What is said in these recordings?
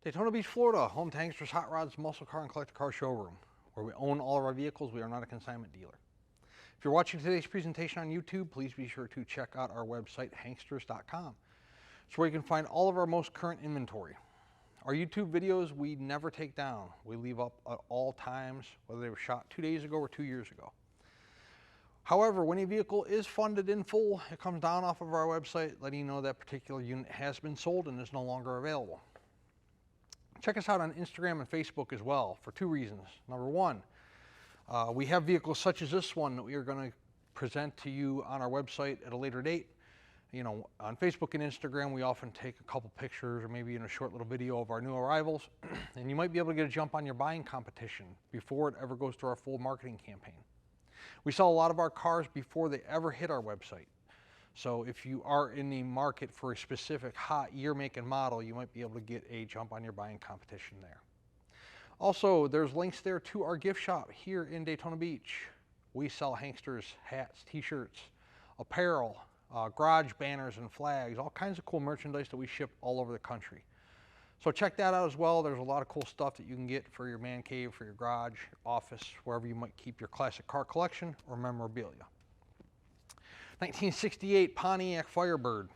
Daytona Beach, Florida, home to Hankster's Hot Rods, Muscle Car, and Collector Car Showroom, where we own all of our vehicles. We are not a consignment dealer. If you're watching today's presentation on YouTube, please be sure to check out our website, hanksters.com. It's where you can find all of our most current inventory. Our YouTube videos, we never take down. We leave up at all times, whether they were shot 2 days ago or 2 years ago. However, when a vehicle is funded in full, it comes down off of our website, letting you know that particular unit has been sold and is no longer available. Check us out on Instagram and Facebook as well for 2 reasons. Number one, we have vehicles such as this one that we are going to present to you on our website at a later date. You know, on Facebook and Instagram, we often take a couple pictures or maybe in a short little video of our new arrivals, and you might be able to get a jump on your buying competition before it ever goes to our full marketing campaign. We sell a lot of our cars before they ever hit our website. So if you are in the market for a specific hot year, make, and model, you might be able to get a jump on your buying competition there. Also, there's links there to our gift shop here in Daytona Beach. We sell Hanksters hats, t-shirts, apparel, garage banners and flags, all kinds of cool merchandise that we ship all over the country. So check that out as well. There's a lot of cool stuff that you can get for your man cave, for your garage, your office, wherever you might keep your classic car collection or memorabilia. 1968 Pontiac Firebird.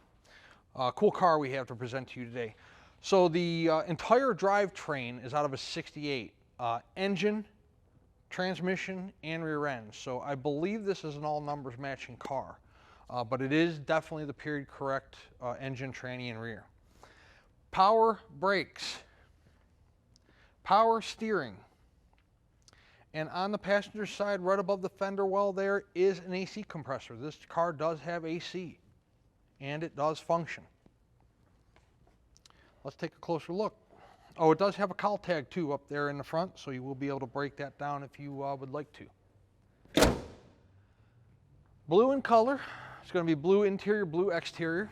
Cool car we have to present to you today. So the entire drivetrain is out of a 68. Engine, transmission, and rear end. So I believe this is an all numbers matching car. But it is definitely the period correct engine, tranny, and rear. Power brakes, power steering, and on the passenger side, right above the fender well there, is an AC compressor. This car does have AC, and it does function. Let's take a closer look. Oh, it does have a cowl tag too up there in the front, so you will be able to break that down if you would like to. Blue in color. It's going to be blue interior, blue exterior.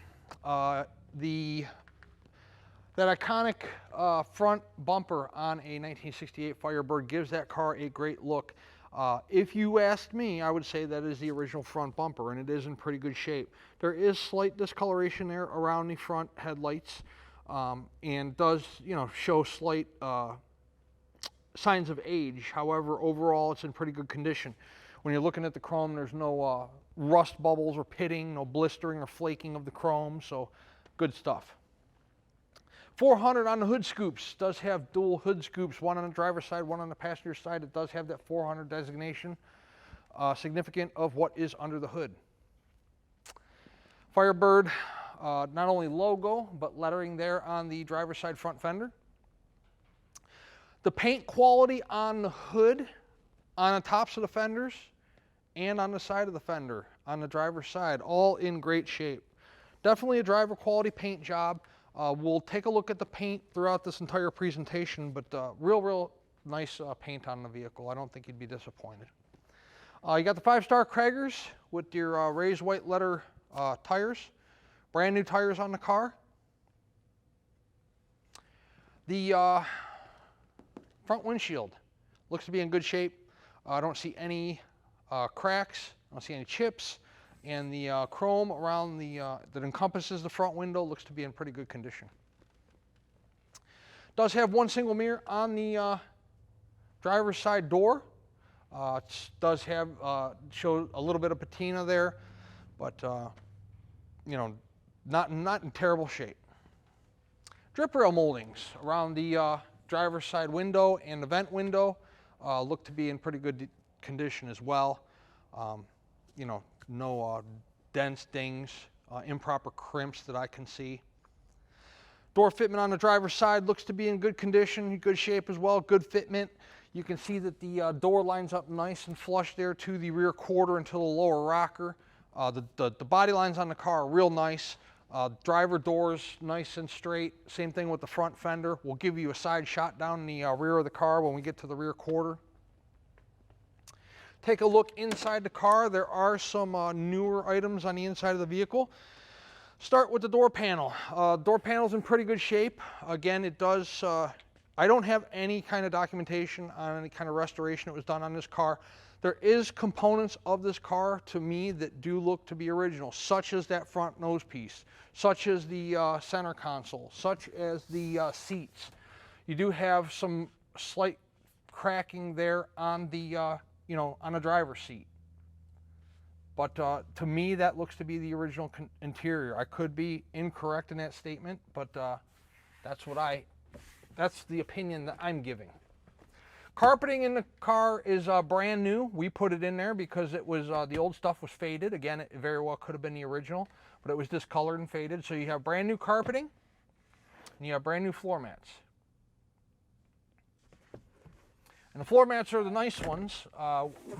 That iconic front bumper on a 1968 Firebird gives that car a great look. If you asked me, I would say that is the original front bumper, and it is in pretty good shape. There is slight discoloration there around the front headlights, and does, you know, show slight signs of age. However, overall, it's in pretty good condition. When you're looking at the chrome, there's no rust bubbles or pitting, no blistering or flaking of the chrome, so good stuff. 400 on the hood scoops. Does have dual hood scoops, one on the driver's side, one on the passenger side. It does have that 400 designation, significant of what is under the hood. Firebird, not only logo, but lettering there on the driver's side front fender. The paint quality on the hood, on the tops of the fenders, and on the side of the fender, on the driver's side, all in great shape. Definitely a driver quality paint job. We'll take a look at the paint throughout this entire presentation, but real nice paint on the vehicle. I don't think you'd be disappointed. You got the 5-star Kragers with your raised white letter tires. Brand new tires on the car. The front windshield looks to be in good shape. I don't see any cracks. I don't see any chips. And the chrome around that encompasses the front window looks to be in pretty good condition. Does have one single mirror on the driver's side door. It does have show a little bit of patina there, but you know, not in terrible shape. Drip rail moldings around the driver's side window and the vent window look to be in pretty good condition as well. You know, no dents, dings, improper crimps that I can see. Door fitment on the driver's side looks to be in good condition, good shape as well, good fitment. You can see that the door lines up nice and flush there to the rear quarter and to the lower rocker. The body lines on the car are real nice. Driver doors nice and straight. Same thing with the front fender. We'll give you a side shot down the rear of the car when we get to the rear quarter. Take a look inside the car. There are some newer items on the inside of the vehicle. Start with the door panel. Door panel's in pretty good shape. Again, it does, I don't have any kind of documentation on any kind of restoration that was done on this car. There is components of this car to me that do look to be original, such as that front nose piece, such as the center console, such as the seats. You do have some slight cracking there on the, on the driver's seat. But to me, that looks to be the original interior. I could be incorrect in that statement, but that's the opinion that I'm giving. Carpeting in the car is brand new. We put it in there because it was the old stuff was faded. Again, it very well could have been the original, but it was discolored and faded. So you have brand new carpeting and you have brand new floor mats. And the floor mats are the nice ones,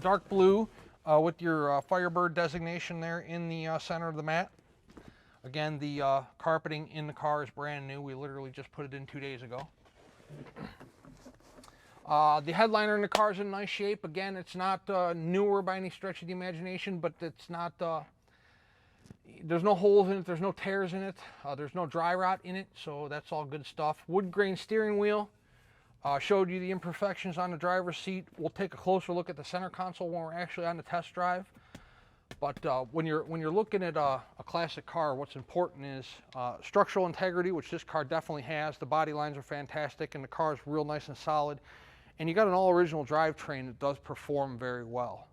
dark blue with your Firebird designation there in the center of the mat. Again, the carpeting in the car is brand new. We literally just put it in 2 days ago. The headliner in the car is in nice shape. Again, it's not newer by any stretch of the imagination, but it's not, there's no holes in it, there's no tears in it, there's no dry rot in it, so that's all good stuff. Wood grain steering wheel. Showed you the imperfections on the driver's seat. We'll take a closer look at the center console when we're actually on the test drive. But when you're looking at a classic car, what's important is structural integrity, which this car definitely has. The body lines are fantastic, and the car is real nice and solid. And you got an all-original drivetrain that does perform very well.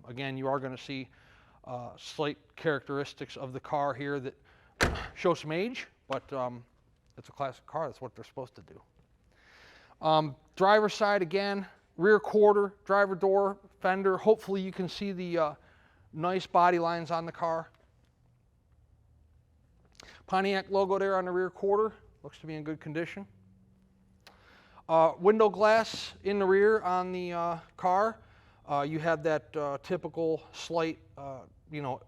Again, you are going to see slight characteristics of the car here that show some age, but it's a classic car. That's what they're supposed to do. Driver's side, again, rear quarter, driver door, fender. Hopefully you can see the nice body lines on the car. Pontiac logo there on the rear quarter. Looks to be in good condition. Window glass in the rear on the car. You have that typical slight,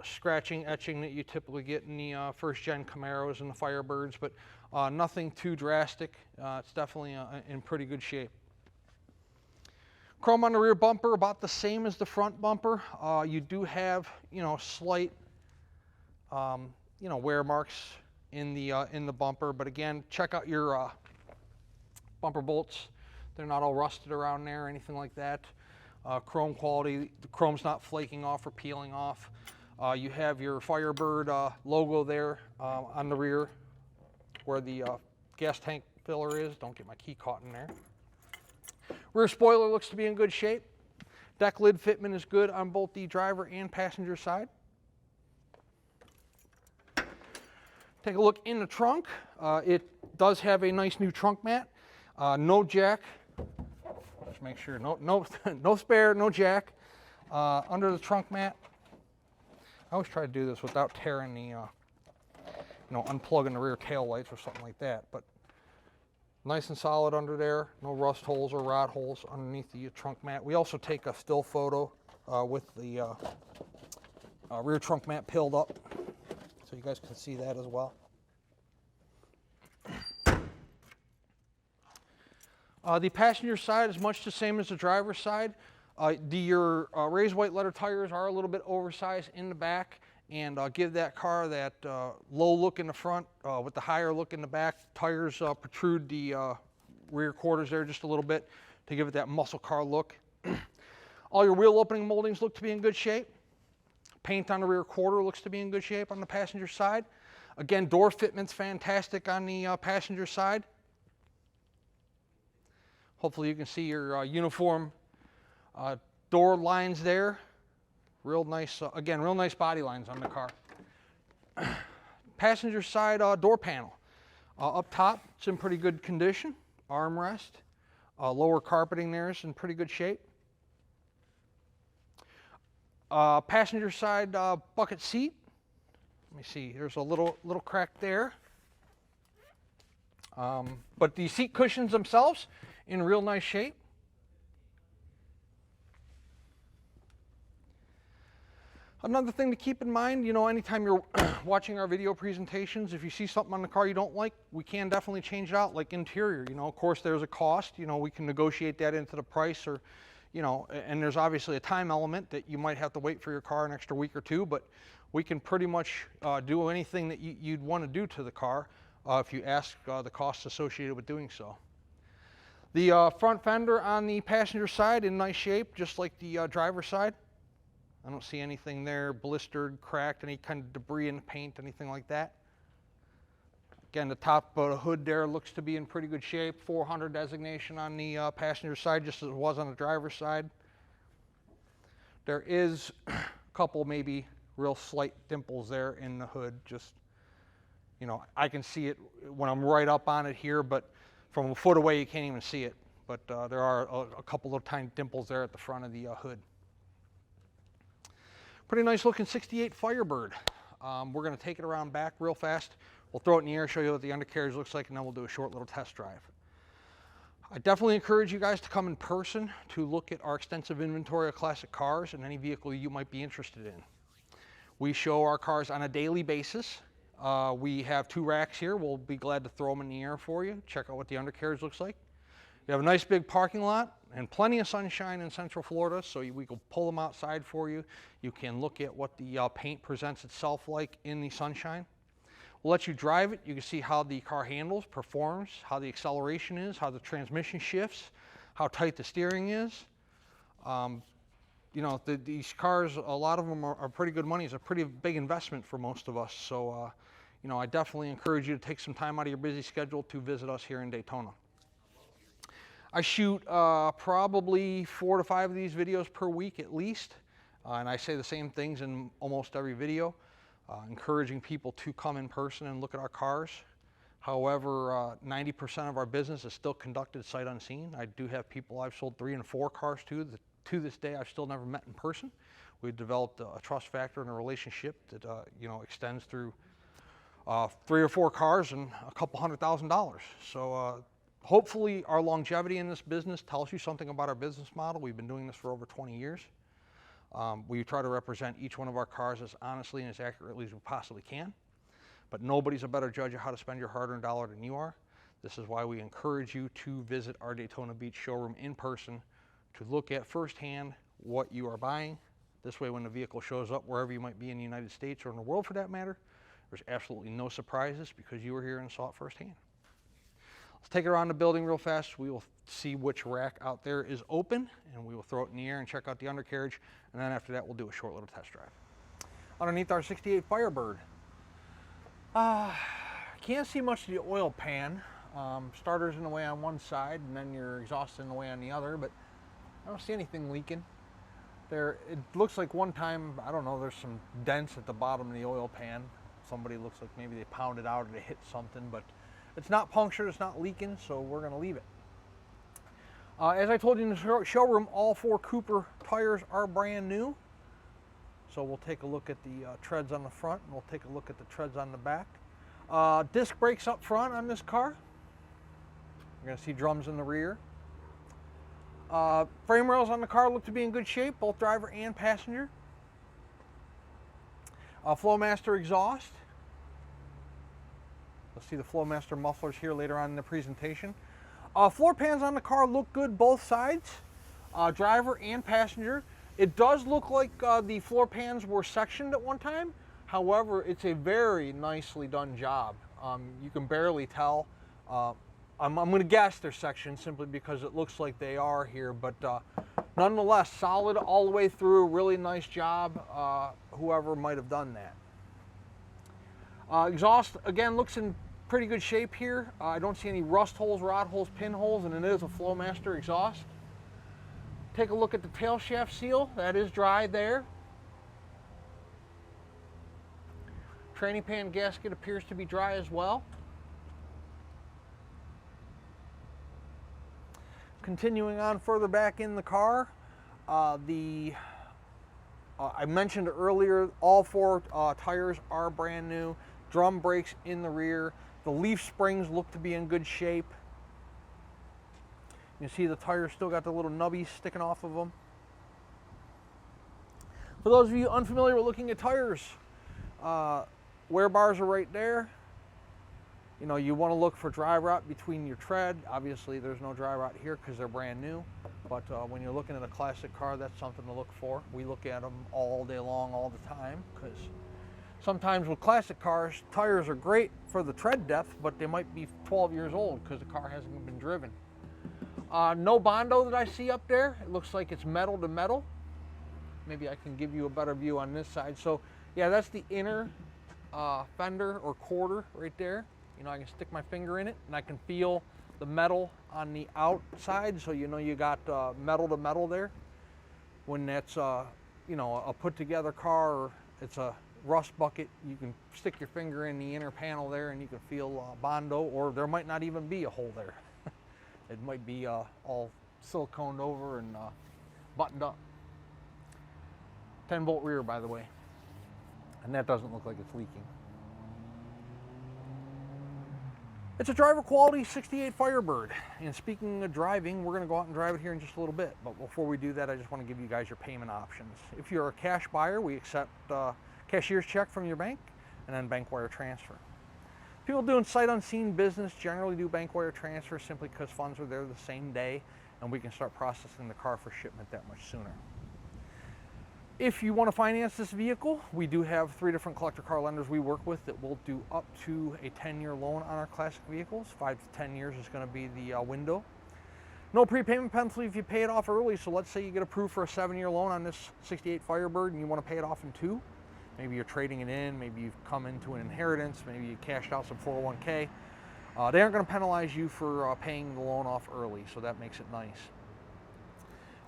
scratching, etching that you typically get in the first-gen Camaros and the Firebirds, but nothing too drastic. It's definitely in pretty good shape. Chrome on the rear bumper, about the same as the front bumper. You do have, slight, wear marks in the bumper, but again, check out your bumper bolts. They're not all rusted around there or anything like that. Chrome quality, the chrome's not flaking off or peeling off. You have your Firebird logo there on the rear where the gas tank filler is. Don't get my key caught in there. Rear spoiler looks to be in good shape. Deck lid fitment is good on both the driver and passenger side. Take a look in the trunk. It does have a nice new trunk mat. No jack. Just make sure, no spare, no jack. Under the trunk mat. I always try to do this without tearing the, unplugging the rear tail lights or something like that. But nice and solid under there. No rust holes or rot holes underneath the trunk mat. We also take a still photo with the rear trunk mat peeled up, so you guys can see that as well. The passenger side is much the same as the driver's side. Your raised white letter tires are a little bit oversized in the back and give that car that low look in the front with the higher look in the back. Tires protrude the rear quarters there just a little bit to give it that muscle car look. All your wheel opening moldings look to be in good shape. Paint on the rear quarter looks to be in good shape on the passenger side. Again, door fitment's fantastic on the passenger side. Hopefully you can see your uniform door lines there. Real nice, again, real nice body lines on the car. Passenger side door panel. Up top, it's in pretty good condition. Armrest. Lower carpeting there is in pretty good shape. Passenger side bucket seat. Let me see, there's a little crack there. But the seat cushions themselves in real nice shape. Another thing to keep in mind, anytime you're watching our video presentations, if you see something on the car you don't like, we can definitely change it out, like interior. Of course, there's a cost. We can negotiate that into the price, or, and there's obviously a time element that you might have to wait for your car an extra week or two, but we can pretty much do anything that you'd want to do to the car if you ask the costs associated with doing so. The front fender on the passenger side in nice shape, just like the driver's side. I don't see anything there blistered, cracked, any kind of debris in the paint, anything like that. Again, the top of the hood there looks to be in pretty good shape. 400 designation on the passenger side, just as it was on the driver's side. There is a couple maybe real slight dimples there in the hood. Just, you know, I can see it when I'm right up on it here, but from a foot away you can't even see it. But there are a couple of tiny dimples there at the front of the hood. Pretty nice looking 68 Firebird. We're going to take it around back real fast. We'll throw it in the air, show you what the undercarriage looks like, and then we'll do a short little test drive. I definitely encourage you guys to come in person to look at our extensive inventory of classic cars and any vehicle you might be interested in. We show our cars on a daily basis. We have 2 racks here. We'll be glad to throw them in the air for you. Check out what the undercarriage looks like. We have a nice big parking lot and plenty of sunshine in Central Florida, so we can pull them outside for you. You can look at what the paint presents itself like in the sunshine. We'll let you drive it. You can see how the car handles, performs, how the acceleration is, how the transmission shifts, how tight the steering is. You know, these cars, a lot of them are pretty good money. It's a pretty big investment for most of us. So, you know, I definitely encourage you to take some time out of your busy schedule to visit us here in Daytona. I shoot probably 4 to 5 of these videos per week at least. And I say the same things in almost every video. Encouraging people to come in person and look at our cars. However, 90% of our business is still conducted sight unseen. I do have people I've sold 3 and 4 cars to that to this day I've still never met in person. We've developed a trust factor and a relationship that you know, extends through 3 or 4 cars and a couple $100,000. So hopefully our longevity in this business tells you something about our business model. We've been doing this for over 20 years. We try to represent each one of our cars as honestly and as accurately as we possibly can, but nobody's a better judge of how to spend your hard-earned dollar than you are. This is why we encourage you to visit our Daytona Beach showroom in person to look at firsthand what you are buying. This way, when the vehicle shows up wherever you might be in the United States or in the world for that matter, there's absolutely no surprises because you were here and saw it firsthand. Let's take it around the building real fast. We will see which rack out there is open, and we will throw it in the air and check out the undercarriage, and then after that we'll do a short little test drive. Underneath our 68 Firebird, can't see much of the oil pan. Starter's in the way on one side, and then your exhaust in the way on the other, but I don't see anything leaking. There, it looks like one time, I don't know, there's some dents at the bottom of the oil pan. Somebody looks like maybe they pounded out or they hit something, but it's not punctured, it's not leaking, so we're going to leave it. As I told you in the showroom, all 4 Cooper tires are brand new. So we'll take a look at the treads on the front, and we'll take a look at the treads on the back. Disc brakes up front on this car. You're going to see drums in the rear. Frame rails on the car look to be in good shape, both driver and passenger. Flowmaster exhaust. You'll see the Flowmaster mufflers here later on in the presentation. Floor pans on the car look good both sides, driver and passenger. It does look like the floor pans were sectioned at one time. However, it's a very nicely done job. You can barely tell. I'm going to guess they're sectioned simply because it looks like they are here, but nonetheless, solid all the way through. Really nice job, whoever might have done that. Exhaust, again, looks in pretty good shape here. I don't see any rust holes, rod holes, pinholes, and it is a Flowmaster exhaust. Take a look at the tail shaft seal. That is dry there. Training pan gasket appears to be dry as well. Continuing on further back in the car, I mentioned earlier, all 4 tires are brand new. Drum brakes in the rear. The leaf springs look to be in good shape. You see the tires still got the little nubbies sticking off of them. For those of you unfamiliar with looking at tires, wear bars are right there. You know, you want to look for dry rot between your tread. Obviously, there's no dry rot here because they're brand new. But when you're looking at a classic car, that's something to look for. We look at them all day long, all the time, because sometimes with classic cars, tires are great for the tread depth, but they might be 12 years old because the car hasn't been driven. No Bondo that I see up there. It looks like it's metal to metal. Maybe I can give you a better view on this side. So yeah, that's the inner fender or quarter right there. You know, I can stick my finger in it and I can feel the metal on the outside, so you know you got metal to metal there. When that's you know, a put together car, or it's a rust bucket, you can stick your finger in the inner panel there and you can feel Bondo, or there might not even be a hole there. It might be all siliconed over and buttoned up. 10-volt rear, by the way, and that doesn't look like it's leaking. It's a driver quality 68 Firebird. And speaking of driving, we're going to go out and drive it here in just a little bit. But before we do that, I just want to give you guys your payment options. If you're a cash buyer, we accept cashier's check from your bank and then bank wire transfer. People doing sight unseen business generally do bank wire transfer simply because funds are there the same day and we can start processing the car for shipment that much sooner. If you want to finance this vehicle, we do have 3 different collector car lenders we work with that will do up to a 10-year loan on our classic vehicles. 5 to 10 years is going to be the window. No prepayment penalty if you pay it off early. So let's say you get approved for a 7-year loan on this 68 Firebird and you want to pay it off in 2. Maybe you're trading it in, maybe you've come into an inheritance, maybe you cashed out some 401k. They aren't going to penalize you for paying the loan off early, so that makes it nice.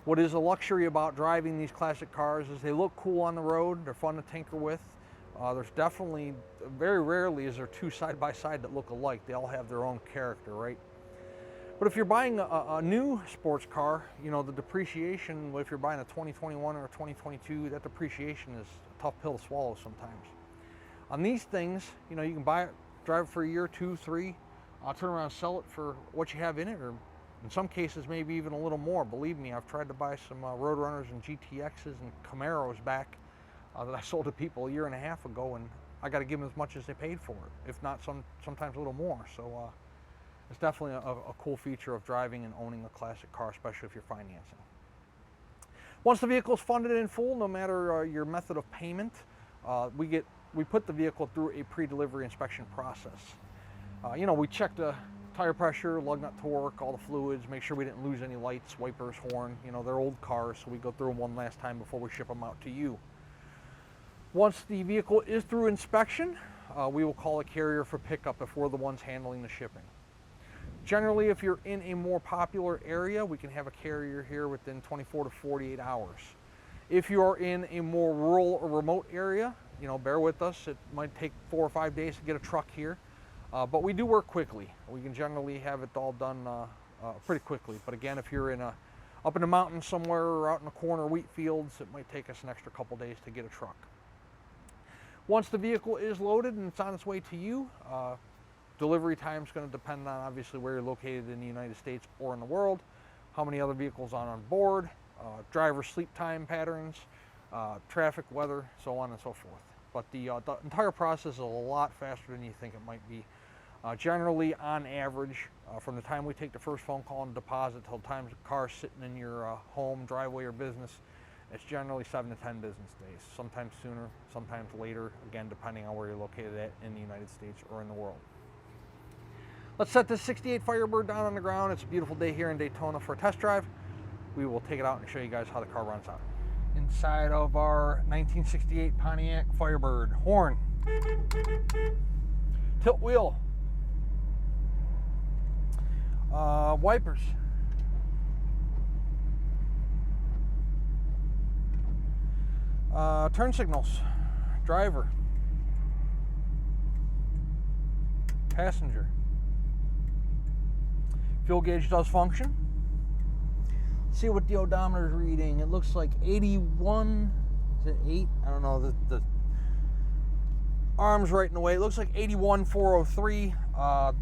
What is a luxury about driving these classic cars is they look cool on the road, they're fun to tinker with. There's definitely, very rarely is there 2 side by side that look alike. They all have their own character, right? But if you're buying a new sports car, you know, the depreciation, if you're buying a 2021 or a 2022, that depreciation is a tough pill to swallow sometimes. On these things, you know, you can buy it, drive it for a year, 2, 3, turn around and sell it for what you have in it, or in some cases, maybe even a little more. Believe me, I've tried to buy some Roadrunners and GTXs and Camaros back that I sold to people a year and a half ago, and I got to give them as much as they paid for it, if not sometimes a little more. So it's definitely a cool feature of driving and owning a classic car, especially if you're financing. Once the vehicle is funded in full, no matter your method of payment, we put the vehicle through a pre-delivery inspection process. You know, we check the tire pressure, lug nut torque, all the fluids, make sure we didn't lose any lights, wipers, horn. You know, they're old cars, so we go through them one last time before we ship them out to you. Once the vehicle is through inspection, we will call a carrier for pickup if we're the ones handling the shipping. Generally, if you're in a more popular area, we can have a carrier here within 24 to 48 hours. If you're in a more rural or remote area, you know, bear with us. It might take 4 or 5 days to get a truck here. But we do work quickly. We can generally have it all done pretty quickly. But again, if you're up in the mountains somewhere or out in the corner wheat fields, it might take us an extra couple days to get a truck. Once the vehicle is loaded and it's on its way to you, delivery time is going to depend on obviously where you're located in the United States or in the world, how many other vehicles are on board, driver sleep time patterns, traffic, weather, so on and so forth. But the entire process is a lot faster than you think it might be. Generally, on average, from the time we take the first phone call and deposit till the time the car's sitting in your home, driveway, or business, it's generally 7 to 10 business days. Sometimes sooner, sometimes later, again, depending on where you're located at in the United States or in the world. Let's set this 68 Firebird down on the ground. It's a beautiful day here in Daytona for a test drive. We will take it out and show you guys how the car runs out. Inside of our 1968 Pontiac Firebird. Horn. Tilt wheel. Wipers. Turn signals. Driver. Passenger. Fuel gauge does function. See what the odometer is reading. It looks like 81, is it 8? I don't know, the arm's right in the way. It looks like 81,403.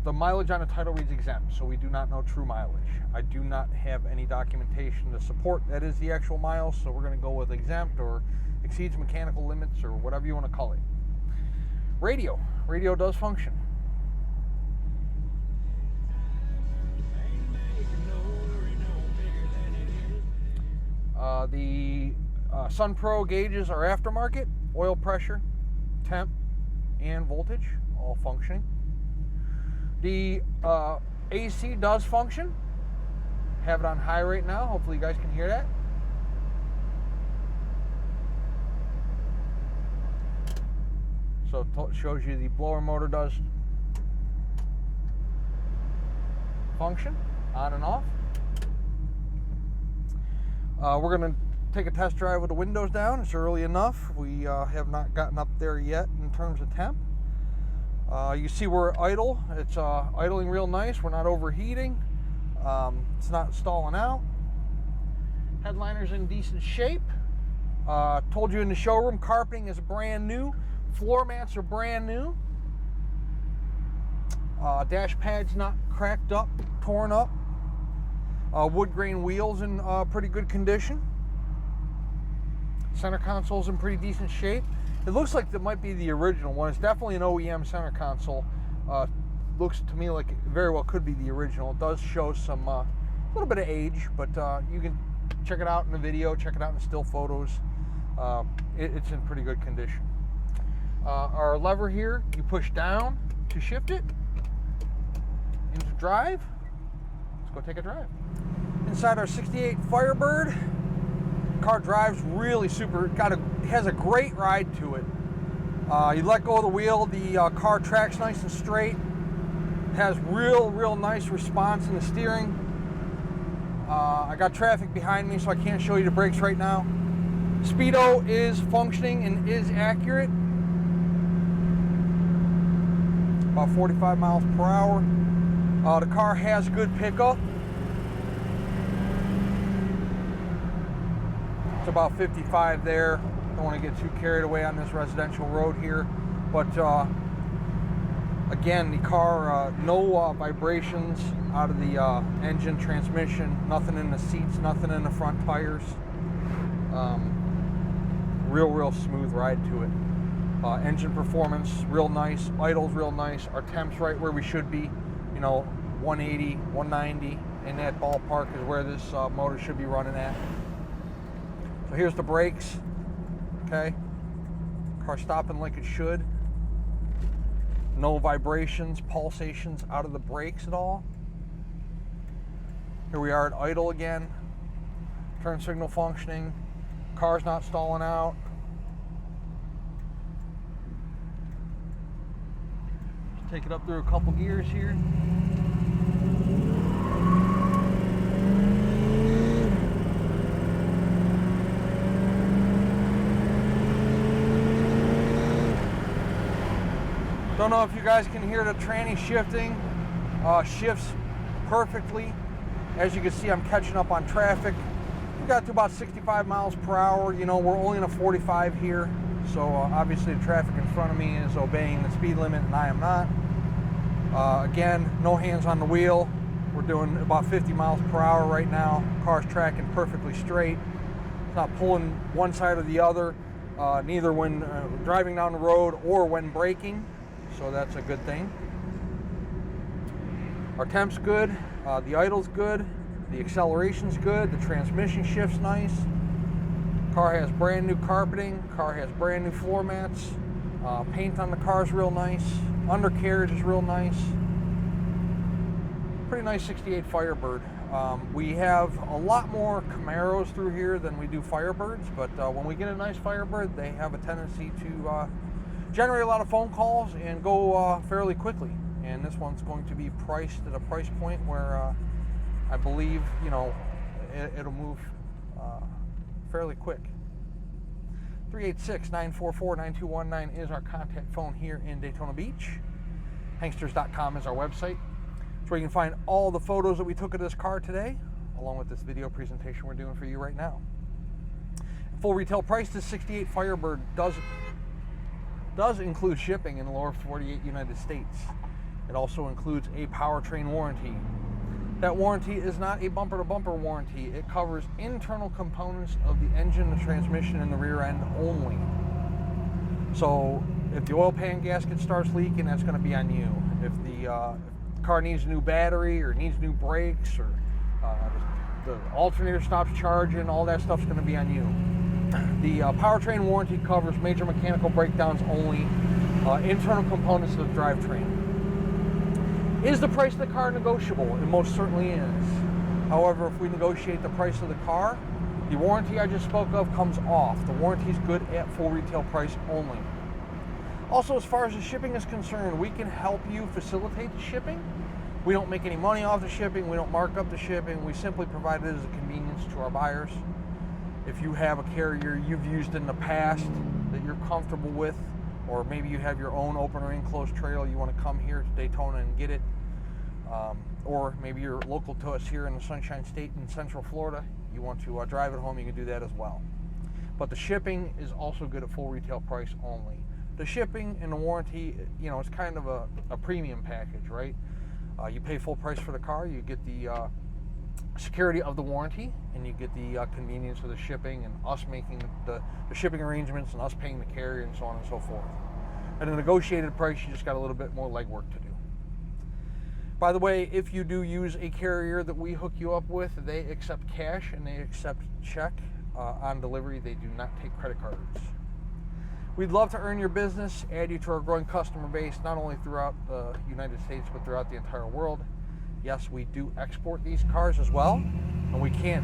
The mileage on the title reads exempt, so we do not know true mileage. I do not have any documentation to support that is the actual miles, so we're going to go with exempt or exceeds mechanical limits or whatever you want to call it. Radio. Radio does function. The Sun Pro gauges are aftermarket, oil pressure, temp, and voltage, all functioning. The AC does function. Have it on high right now. Hopefully you guys can hear that. So it shows you the blower motor does function, on and off. We're going to take a test drive with the windows down. It's early enough. We have not gotten up there yet in terms of temp. You see we're idle. It's idling real nice. We're not overheating. It's not stalling out. Headliner's in decent shape. Told you in the showroom, carpeting is brand new. Floor mats are brand new. Dash pad's not cracked up, torn up. Wood grain wheels in pretty good condition. Center console's in pretty decent shape. It looks like that might be the original one. It's definitely an OEM center console. Looks to me like it very well could be the original. It does show some little bit of age, but you can check it out in the video, check it out in still photos. It's in pretty good condition. Our lever here, you push down to shift it into drive. Let's go take a drive. Inside our 68 Firebird, car drives really super. Has a great ride to it. You let go of the wheel, the car tracks nice and straight. Has real nice response in the steering. I got traffic behind me, so I can't show you the brakes right now. Speedo is functioning and is accurate. About 45 miles per hour. The car has good pickup. It's about 55 there. Don't want to get too carried away on this residential road here. But again, the car, no vibrations out of the engine, transmission, nothing in the seats, nothing in the front tires. Real smooth ride to it. Engine performance, real nice. Idle's real nice. Our temp's right where we should be. You know, 180, 190 in that ballpark is where this motor should be running at. So here's the brakes. Okay. Car stopping like it should. No vibrations, pulsations out of the brakes at all. Here we are at idle again. Turn signal functioning. Car's not stalling out. Just take it up through a couple gears here. Don't know if you guys can hear the tranny shifting. Shifts perfectly. As you can see, I'm catching up on traffic. We got to about 65 miles per hour. You know, we're only in a 45 here. So obviously the traffic in front of me is obeying the speed limit and I am not. Again, no hands on the wheel. We're doing about 50 miles per hour right now. Car's tracking perfectly straight. It's not pulling one side or the other, neither when driving down the road or when braking. So that's a good thing. Our temp's good, the idle's good, the acceleration's good, the transmission shift's nice. Car has brand new carpeting, car has brand new floor mats, paint on the car's real nice, undercarriage is real nice. Pretty nice 68 Firebird. We have a lot more Camaros through here than we do Firebirds, but when we get a nice Firebird, they have a tendency to generate a lot of phone calls and go fairly quickly. And this one's going to be priced at a price point where I believe, you know, it'll move fairly quick. 386-944-9219 is our contact phone here in Daytona Beach. Hanksters.com is our website. It's where you can find all the photos that we took of this car today, along with this video presentation we're doing for you right now. Full retail price, this 68 Firebird does include shipping in the lower 48 United States. It also includes a powertrain warranty. That warranty is not a bumper-to-bumper warranty. It covers internal components of the engine, the transmission, and the rear end only. So if the oil pan gasket starts leaking, that's going to be on you. If the car needs a new battery or needs new brakes or the alternator stops charging, all that stuff's going to be on you. The powertrain warranty covers major mechanical breakdowns only, internal components of the drivetrain. Is the price of the car negotiable? It most certainly is. However, if we negotiate the price of the car, the warranty I just spoke of comes off. The warranty is good at full retail price only. Also, as far as the shipping is concerned, we can help you facilitate the shipping. We don't make any money off the shipping. We don't mark up the shipping. We simply provide it as a convenience to our buyers. If you have a carrier you've used in the past that you're comfortable with, or maybe you have your own open or enclosed trailer, you want to come here to Daytona and get it, or maybe you're local to us here in the Sunshine State in Central Florida, you want to drive it home, you can do that as well. But the shipping is also good at full retail price only. The shipping and the warranty, you know, it's kind of a premium package, right? You pay full price for the car, you get the security of the warranty, and you get the convenience of the shipping and us making the shipping arrangements and us paying the carrier and so on and so forth. At a negotiated price, you just got a little bit more legwork to do. By the way, if you do use a carrier that we hook you up with, they accept cash and they accept check on delivery. They do not take credit cards. We'd love to earn your business, add you to our growing customer base, not only throughout the United States, but throughout the entire world. Yes, we do export these cars as well, and we can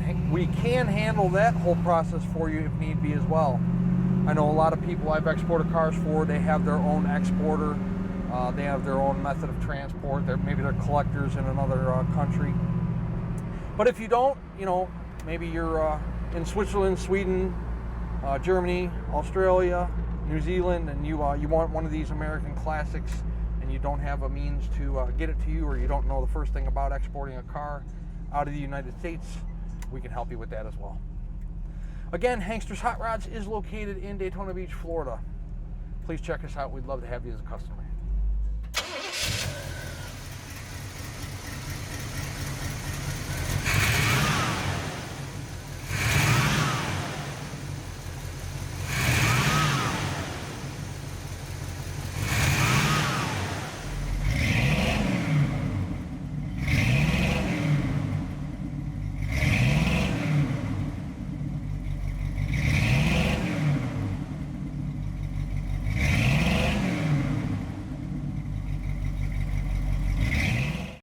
handle that whole process for you if need be as well. I know a lot of people I've exported cars for, they have their own exporter, they have their own method of transport, maybe they're collectors in another country. But if you don't, you know, maybe you're in Switzerland, Sweden, Germany, Australia, New Zealand, and you want one of these American classics and you don't have a means to get it to you, or you don't know the first thing about exporting a car out of the United States, we can help you with that as well. Again, Hankster's Hot Rods is located in Daytona Beach, Florida. Please check us out. We'd love to have you as a customer.